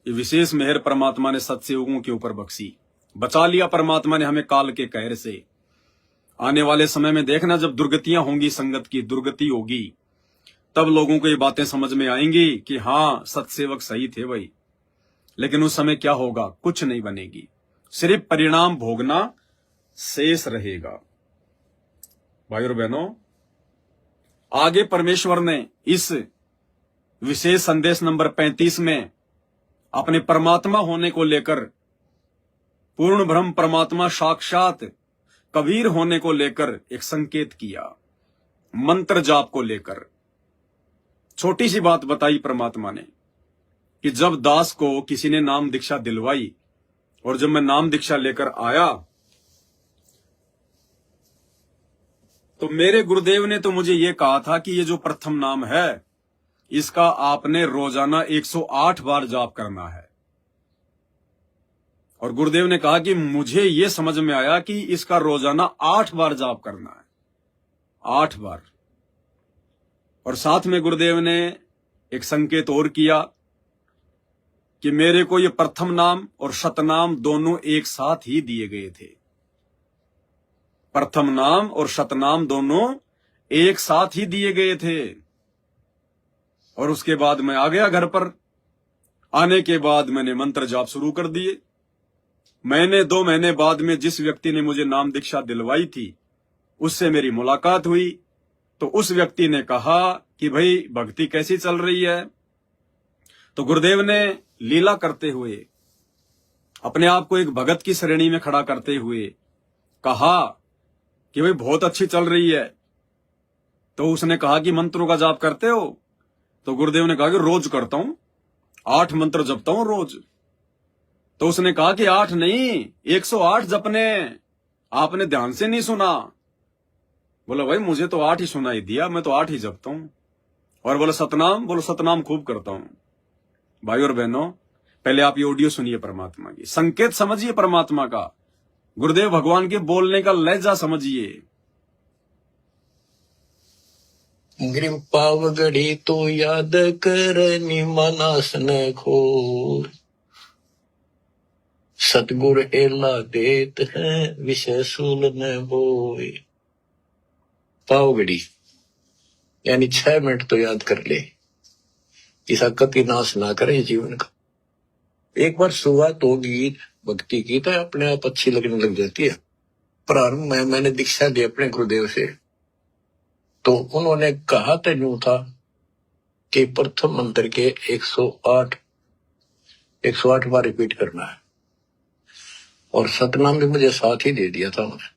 ये विशेष मेहर परमात्मा ने सत्सयुगों के ऊपर बख्शी। बचा लिया परमात्मा ने हमें काल के कहर से। आने वाले समय में देखना, जब दुर्गतियां होंगी, संगत की दुर्गति होगी, तब लोगों को ये बातें समझ में आएंगी कि हाँ, सत्सेवक सही थे भाई। लेकिन उस समय क्या होगा? कुछ नहीं बनेगी, सिर्फ परिणाम भोगना शेष रहेगा। भाई और बहनों, आगे परमेश्वर ने इस विशेष संदेश नंबर 35 में अपने परमात्मा होने को लेकर, पूर्ण ब्रह्म परमात्मा साक्षात कबीर होने को लेकर एक संकेत किया, मंत्र जाप को लेकर। छोटी सी बात बताई परमात्मा ने कि जब दास को किसी ने नाम दीक्षा दिलवाई, और जब मैं नाम दीक्षा लेकर आया, तो मेरे गुरुदेव ने तो मुझे यह कहा था कि ये जो प्रथम नाम है, इसका आपने रोजाना 108 बार जाप करना है। और गुरुदेव ने कहा कि मुझे यह समझ में आया कि इसका रोजाना 8 बार जाप करना है, 8 बार। और साथ में गुरुदेव ने एक संकेत और किया कि मेरे को ये प्रथम नाम और शतनाम दोनों एक साथ ही दिए गए थे। प्रथम नाम और शतनाम दोनों एक साथ ही दिए गए थे। और उसके बाद मैं आ गया घर पर। आने के बाद मैंने मंत्र जाप शुरू कर दिए। महीने 2 महीने बाद में जिस व्यक्ति ने मुझे नाम दीक्षा दिलवाई थी, उससे मेरी मुलाकात हुई। तो उस व्यक्ति ने कहा कि भाई, भक्ति कैसी चल रही है? तो गुरुदेव ने लीला करते हुए, अपने आप को एक भगत की श्रेणी में खड़ा करते हुए कहा कि भाई बहुत अच्छी चल रही है। तो उसने कहा कि मंत्रों का जाप करते हो? तो गुरुदेव ने कहा कि रोज करता हूं, 8 मंत्र जपता हूं रोज। तो उसने कहा कि 8 नहीं, 108 जपने। आपने ध्यान से नहीं सुना। बोला भाई, मुझे तो 8 ही सुनाई दिया, मैं तो 8 ही जपता हूं। और बोला सतनाम? बोलो सतनाम खूब करता हूं। भाई और बहनों, पहले आप ये ऑडियो सुनिए परमात्मा की, संकेत समझिए परमात्मा का, गुरुदेव भगवान के बोलने का लहजा समझिए। ग्रीम पावगढ़ी तो याद करनी मनास न खोर, सतगुर एला देत है विषय सूल न बोए। पावगढ़ी यानी 6 मिनट तो याद कर ले, इसा कति नाश ना करे जीवन का। एक बार शुरुआत होगी भक्ति की तो अपने आप अच्छी लगने लग जाती है। प्रारंभ में मैंने दीक्षा ली अपने गुरुदेव से, तो उन्होंने कहा तो यूं था कि प्रथम मंत्र के 108 बार रिपीट करना है। और सतनाम भी मुझे साथ ही दे दिया था उन्होंने,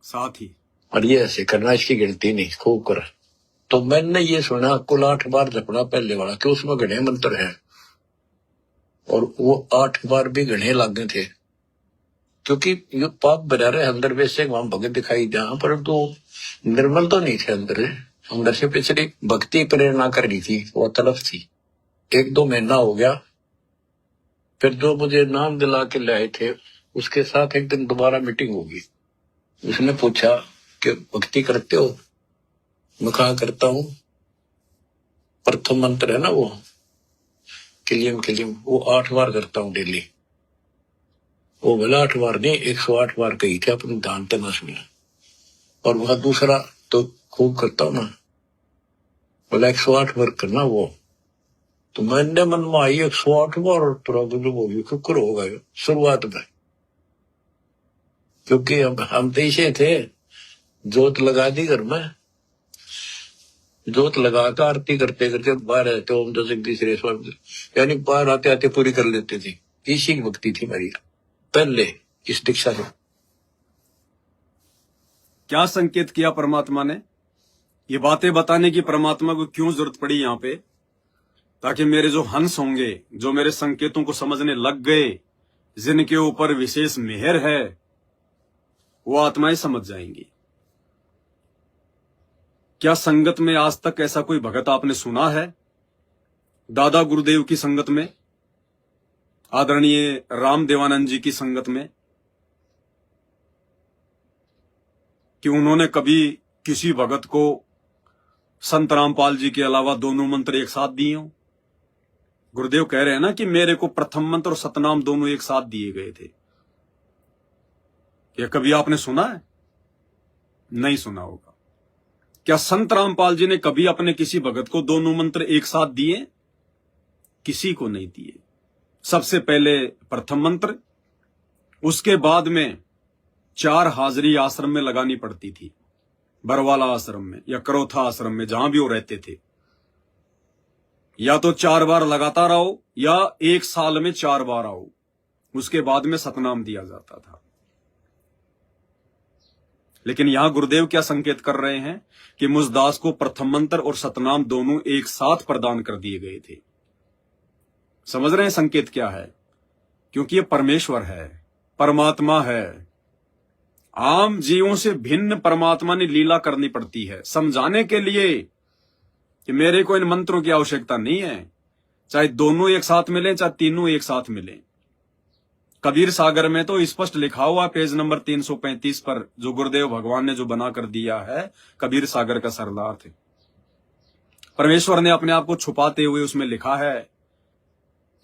साथ ही। और ये ऐसे करना, इसकी गिनती नहीं, खूब कर। तो मैंने ये सुना कुल 8 बार जपना पहले वाला, कि उसमें घने मंत्र हैं, और वो 8 बार भी घने लागे थे। क्योंकि ये पाप भरा रहे अंदर, वैसे वहां भगत दिखाई दिया, परंतु निर्मल तो नहीं थे अंदर से पिछली भक्ति प्रेरणा कर रही थी, वो तलफ थी। 1-2 महीना हो गया, फिर जो मुझे नाम दिला के लाए थे, उसके साथ एक दिन दोबारा मीटिंग होगी। उसने पूछा कि भक्ति करते हो? मैं कहा करता हूँ। प्रथम मंत्र है ना वो किलियम किलियम, वो 8 बार करता हूँ डेली। वो भला 8 बार नहीं, 108 बार कही थी, अपने ध्यान तक न सुना। और वह दूसरा तो खूब करता हूँ ना, बोला 108 बार करना वो। तो मैंने मन में आई 108 बार, और प्रॉब्लम होगी, शुक्र होगा शुरुआत में। क्योंकि हम तो इसे थे, जोत लगा दी घर में, जोत लगा कर आरती करते करते बाहर आते, ओम दस तीसरे स्वामी, यानी बाहर आते आते पूरी कर लेते थे। इसी की भक्ति थी मेरी पहले इस दीक्षा से। क्या संकेत किया परमात्मा ने? ये बातें बताने की परमात्मा को क्यों जरूरत पड़ी यहाँ पे? ताकि मेरे जो हंस होंगे, जो मेरे संकेतों को समझने लग गए, जिनके ऊपर विशेष मेहर है, वो आत्माएं समझ जाएंगी। क्या संगत में आज तक ऐसा कोई भगत आपने सुना है? दादा गुरुदेव की संगत में, आदरणीय राम देवानंद जी की संगत में, कि उन्होंने कभी किसी भगत को संत रामपाल जी के अलावा दोनों मंत्र एक साथ दिए हों? गुरुदेव कह रहे हैं ना कि मेरे को प्रथम मंत्र और सतनाम दोनों एक साथ दिए गए थे। क्या कभी आपने सुना है? नहीं सुना होगा। क्या संत रामपाल जी ने कभी अपने किसी भगत को दोनों मंत्र एक साथ दिए? किसी को नहीं दिए। सबसे पहले प्रथम मंत्र, उसके बाद में 4 हाजिरी आश्रम में लगानी पड़ती थी, बरवाला आश्रम में या करोथा आश्रम में, जहां भी वो रहते थे। या तो 4 बार लगातार आओ या 1 साल में 4 बार आओ, उसके बाद में सतनाम दिया जाता था। लेकिन यहां गुरुदेव क्या संकेत कर रहे हैं कि मुझदास को प्रथम मंत्र और सतनाम दोनों एक साथ प्रदान कर दिए गए थे। समझ रहे हैं संकेत क्या है? क्योंकि ये परमेश्वर है, परमात्मा है। आम जीवों से भिन्न परमात्मा ने लीला करनी पड़ती है समझाने के लिए कि मेरे को इन मंत्रों की आवश्यकता नहीं है, चाहे दोनों एक साथ मिलें चाहे तीनों एक साथ मिलें। कबीर सागर में तो स्पष्ट लिखा हुआ पेज नंबर 335 पर, जो गुरुदेव भगवान ने जो बना कर दिया है, कबीर सागर का सरदार थे। परमेश्वर ने अपने आप को छुपाते हुए उसमें लिखा है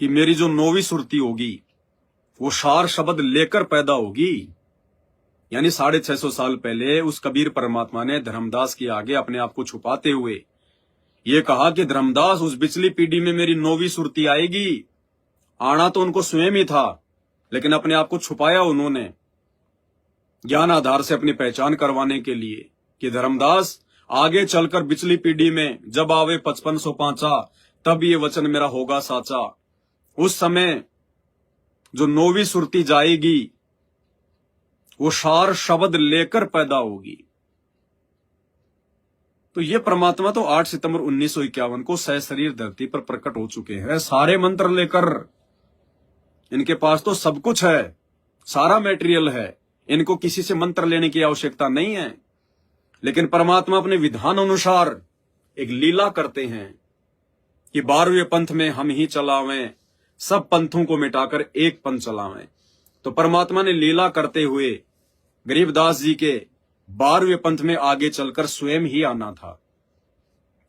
कि मेरी जो 9वीं सुरती होगी वो सार शब्द लेकर पैदा होगी। यानी 650 साल पहले उस कबीर परमात्मा ने धर्मदास के आगे अपने आप को छुपाते हुए ये कहा कि धर्मदास, उस पिछली पीढ़ी में मेरी 9वीं सुरती आएगी। आना तो उनको स्वयं ही था, लेकिन अपने आप को छुपाया उन्होंने ज्ञान आधार से अपनी पहचान करवाने के लिए कि धर्मदास, आगे चलकर पिछली पीढ़ी में जब आवे 5505 तब ये वचन मेरा होगा साचा। उस समय जो 9वीं सुरती जाएगी वो सार शब्द लेकर पैदा होगी। तो ये परमात्मा तो 8 सितंबर 1951 को सशरीर धरती पर प्रकट हो चुके हैं, सारे मंत्र लेकर। इनके पास तो सब कुछ है, सारा मटेरियल है, इनको किसी से मंत्र लेने की आवश्यकता नहीं है। लेकिन परमात्मा अपने विधान अनुसार एक लीला करते हैं कि 12वें पंथ में हम ही चलावें, सब पंथों को मिटाकर एक पंथ चलावें। तो परमात्मा ने लीला करते हुए गरीबदास जी के 12वें पंथ में आगे चलकर स्वयं ही आना था।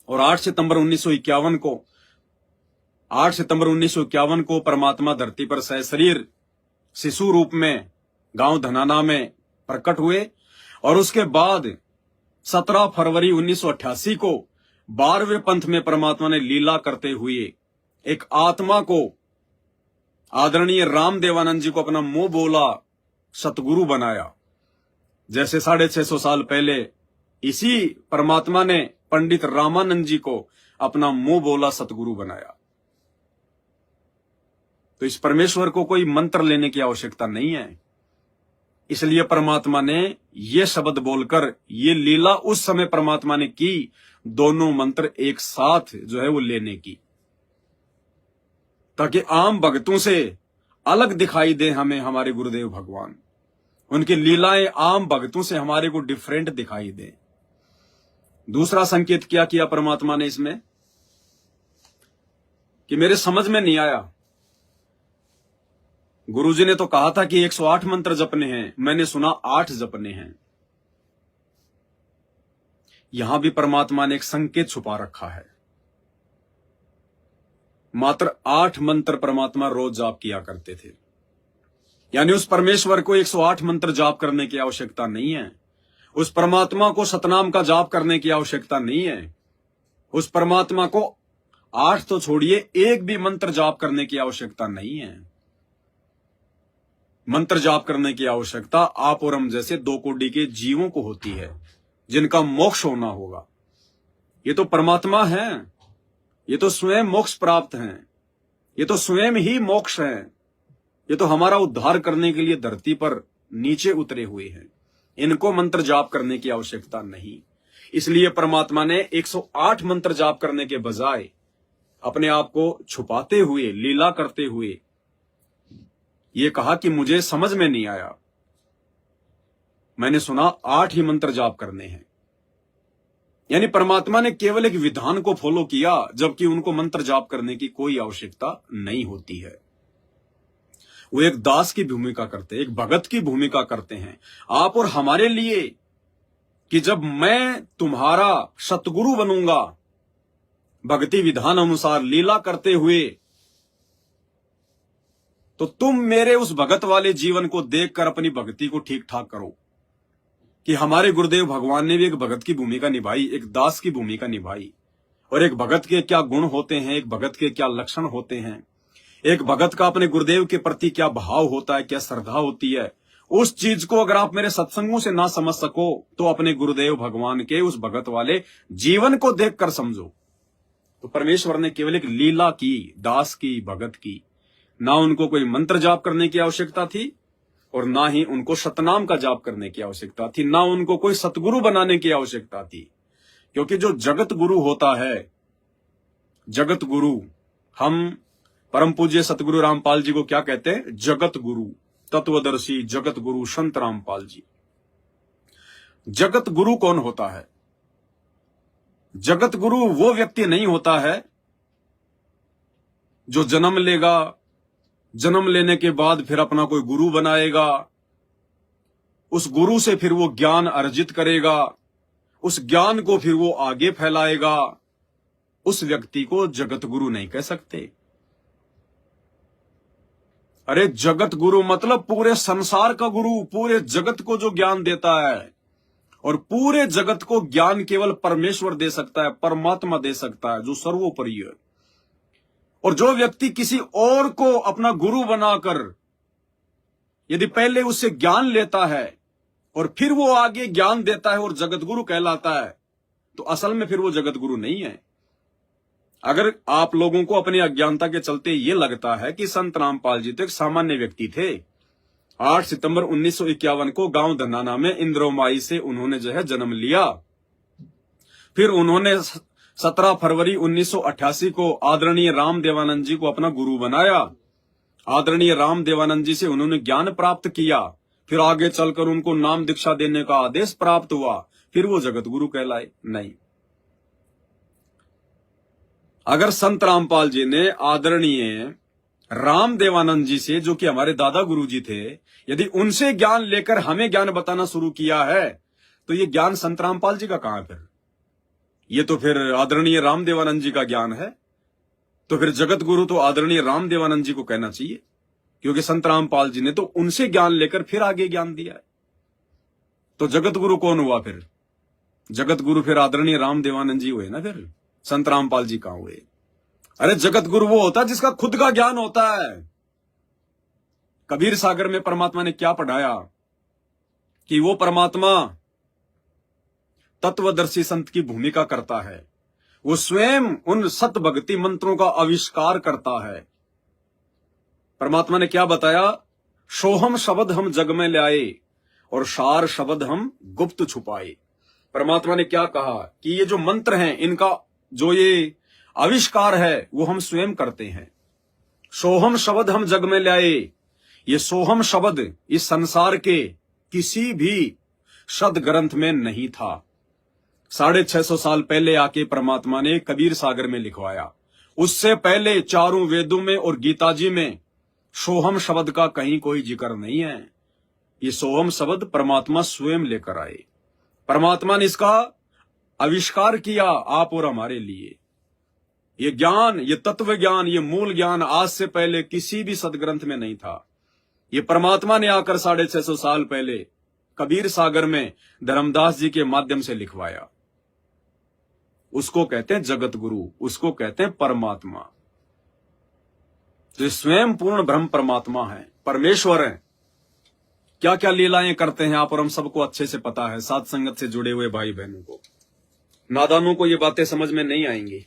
और 8 सितंबर 1951 को परमात्मा धरती पर सशरीर शिशु रूप में गांव धनाना में प्रकट हुए। और उसके बाद 17 फरवरी 1988 को 12वें पंथ में परमात्मा ने लीला करते हुए एक आत्मा को, आदरणीय रामदेवानंद जी को अपना मुंह बोला सतगुरु बनाया। जैसे 650 साल पहले इसी परमात्मा ने पंडित रामानंद जी को अपना मुंह बोला सतगुरु बनाया। तो इस परमेश्वर को कोई मंत्र लेने की आवश्यकता नहीं है। इसलिए परमात्मा ने ये शब्द बोलकर ये लीला उस समय परमात्मा ने की, दोनों मंत्र एक साथ जो है वो लेने की, ताकि आम भक्तों से अलग दिखाई दे हमें हमारे गुरुदेव भगवान। उनकी लीलाएं आम भक्तों से हमारे को डिफरेंट दिखाई दे। दूसरा संकेत क्या किया परमात्मा ने इसमें कि मेरे समझ में नहीं आया। गुरुजी ने तो कहा था कि 108 मंत्र जपने हैं, मैंने सुना 8 जपने हैं। यहां भी परमात्मा ने एक संकेत छुपा रखा है। मात्र 8 मंत्र परमात्मा रोज जाप किया करते थे। यानी उस परमेश्वर को 108 मंत्र जाप करने की आवश्यकता नहीं है। उस परमात्मा को सतनाम का जाप करने की आवश्यकता नहीं है। उस परमात्मा को 8 तो छोड़िए, एक भी मंत्र जाप करने की आवश्यकता नहीं है। मंत्र जाप करने की आवश्यकता आप और हम जैसे 2 कोटि के जीवों को होती है, जिनका मोक्ष होना होगा। ये तो परमात्मा है, ये तो स्वयं मोक्ष प्राप्त हैं, ये तो स्वयं ही मोक्ष है। ये तो हमारा उद्धार करने के लिए धरती पर नीचे उतरे हुए हैं। इनको मंत्र जाप करने की आवश्यकता नहीं। इसलिए परमात्मा ने 108 मंत्र जाप करने के बजाय अपने आप को छुपाते हुए, लीला करते हुए ये कहा कि मुझे समझ में नहीं आया, मैंने सुना 8 ही मंत्र जाप करने हैं। यानी परमात्मा ने केवल एक विधान को फॉलो किया, जबकि उनको मंत्र जाप करने की कोई आवश्यकता नहीं होती है। वो एक दास की भूमिका करते हैं, एक भगत की भूमिका करते हैं आप और हमारे लिए, कि जब मैं तुम्हारा सतगुरु बनूंगा, भक्ति विधान अनुसार लीला करते हुए तो तुम मेरे उस भगत वाले जीवन को देखकर अपनी भक्ति को ठीक ठाक करो कि हमारे गुरुदेव भगवान ने भी एक भगत की भूमिका निभाई, एक दास की भूमिका निभाई, और एक भगत के क्या गुण होते हैं, एक भगत के क्या लक्षण होते हैं, एक भगत का अपने गुरुदेव के प्रति क्या भाव होता है, क्या श्रद्धा होती है। उस चीज को अगर आप मेरे सत्संगों से ना समझ सको तो अपने गुरुदेव भगवान के उस भगत वाले जीवन को देखकर समझो। तो परमेश्वर ने केवल एक लीला की, दास की, भगत की। ना उनको कोई मंत्र जाप करने की आवश्यकता थी और ना ही उनको सतनाम का जाप करने की आवश्यकता थी, ना उनको कोई सतगुरु बनाने की आवश्यकता थी। क्योंकि जो जगत गुरु होता है, जगत गुरु, हम परम पूज्य सतगुरु रामपाल जी को क्या कहते हैं? जगत गुरु, तत्वदर्शी जगत गुरु संत रामपाल जी। जगत गुरु कौन होता है? जगत गुरु वो व्यक्ति नहीं होता है जो जन्म लेगा, जन्म लेने के बाद फिर अपना कोई गुरु बनाएगा, उस गुरु से फिर वो ज्ञान अर्जित करेगा, उस ज्ञान को फिर वो आगे फैलाएगा। उस व्यक्ति को जगत गुरु नहीं कह सकते। अरे जगत गुरु मतलब पूरे संसार का गुरु, पूरे जगत को जो ज्ञान देता है, और पूरे जगत को ज्ञान केवल परमेश्वर दे सकता है, परमात्मा दे सकता है, जो सर्वोपरि है। और जो व्यक्ति किसी और को अपना गुरु बनाकर यदि पहले उससे ज्ञान लेता है और फिर वो आगे ज्ञान देता है और जगत गुरु कहलाता है, तो असल में फिर वो जगत गुरु नहीं है। अगर आप लोगों को अपनी अज्ञानता के चलते ये लगता है कि संत रामपाल जी तो एक सामान्य व्यक्ति थे, 8 सितंबर 1951 को गांव धनाना में इंद्रोमाई से उन्होंने जो है जन्म लिया, फिर उन्होंने 17 फरवरी 1988 को आदरणीय राम देवानंद जी को अपना गुरु बनाया, आदरणीय राम देवानंद जी से उन्होंने ज्ञान प्राप्त किया, फिर आगे चलकर उनको नाम दीक्षा देने का आदेश प्राप्त हुआ, फिर वो जगत गुरु कहलाए? नहीं। अगर संत रामपाल जी ने आदरणीय राम देवानंद जी से, जो कि हमारे दादा गुरु जी थे, यदि उनसे ज्ञान लेकर हमें ज्ञान बताना शुरू किया है, तो ये ज्ञान संत रामपाल जी का कहां है? फिर ये तो फिर आदरणीय राम देवानंद जी का ज्ञान है। तो फिर जगत गुरु तो आदरणीय राम देवानंद जी को कहना चाहिए, क्योंकि संत रामपाल जी ने तो उनसे ज्ञान लेकर फिर आगे ज्ञान दिया है। तो जगत गुरु कौन हुआ फिर? जगत गुरु फिर आदरणीय राम देवानंद जी हुए ना, फिर संत रामपाल जी कहां हुए? अरे जगत गुरु वो होता है जिसका खुद का ज्ञान होता है। कबीर सागर में परमात्मा ने क्या पढ़ाया कि वो परमात्मा तत्वदर्शी संत की भूमिका करता है, वो स्वयं उन सत भक्ति मंत्रों का आविष्कार करता है। परमात्मा ने क्या बताया? सोहम शब्द हम जग में लाए और सार शब्द हम गुप्त छुपाए। परमात्मा ने क्या कहा कि ये जो मंत्र हैं, इनका जो ये आविष्कार है वो हम स्वयं करते हैं। सोहम शब्द हम जग में लाए, ये सोहम शब्द इस संसार के किसी भी सद ग्रंथ में नहीं था। 650 साल पहले आके परमात्मा ने कबीर सागर में लिखवाया। उससे पहले चारों वेदों में और गीता जी में सोहम शब्द का कहीं कोई जिक्र नहीं है। ये सोहम शब्द परमात्मा स्वयं लेकर आए। परमात्मा ने इसका आविष्कार किया आप और हमारे लिए। ये ज्ञान, ये तत्व ज्ञान, ये मूल ज्ञान आज से पहले किसी भी सदग्रंथ में नहीं था। ये परमात्मा ने आकर 650 साल पहले कबीर सागर में धर्मदास जी के माध्यम से लिखवाया। उसको कहते हैं जगत गुरु, उसको कहते हैं परमात्मा। तो स्वयं पूर्ण ब्रह्म परमात्मा है, परमेश्वर है। क्या क्या लीलाएं करते हैं आप और हम सबको अच्छे से पता है। साथ संगत से जुड़े हुए भाई बहनों को, नादानों को ये बातें समझ में नहीं आएंगी।